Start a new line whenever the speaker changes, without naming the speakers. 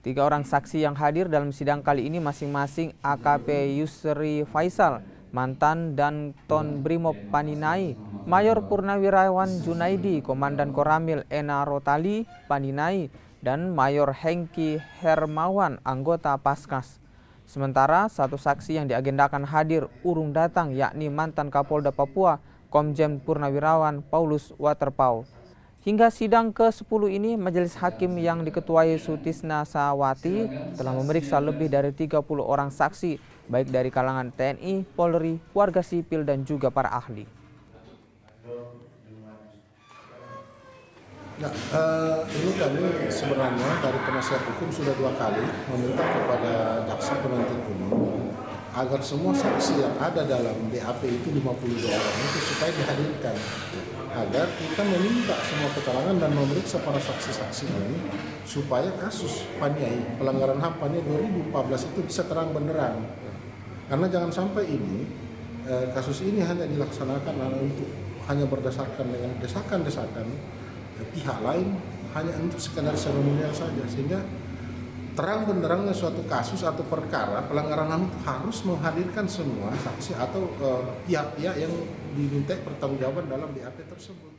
Tiga orang saksi yang hadir dalam sidang kali ini masing-masing AKP Yusri Faisal, mantan Danton Brimob Paninai, Mayor Purnawirawan Junaidi, Komandan Koramil Ena Rotali Paninai, dan Mayor Hengki Hermawan, anggota Paskas. Sementara satu saksi yang diagendakan hadir urung datang, yakni mantan Kapolda Papua, Komjen Purnawirawan Paulus Waterpau. Hingga sidang ke-10 ini, Majelis Hakim yang diketuai Sutisna Sawati telah memeriksa lebih dari 30 orang saksi, baik dari kalangan TNI, Polri, warga sipil, dan juga para ahli.
Nah, ini kami sebenarnya dari penasihat hukum sudah 2 kali meminta kepada jaksa penuntut umum agar semua saksi yang ada dalam BAP itu 52 orang itu supaya dihadirkan, agar kita meminta semua keterangan dan memeriksa para saksi-saksi ini supaya kasus Paniai, pelanggaran HAM Paniai 2014 itu bisa terang benderang. Karena jangan sampai ini kasus ini hanya dilaksanakan hanya berdasarkan dengan desakan-desakan pihak lain, hanya untuk sekedar seremonial saja, sehingga terang benderangnya suatu kasus atau perkara pelanggaran HAM harus menghadirkan semua saksi atau pihak-pihak yang diminta pertanggungjawaban dalam BAP tersebut.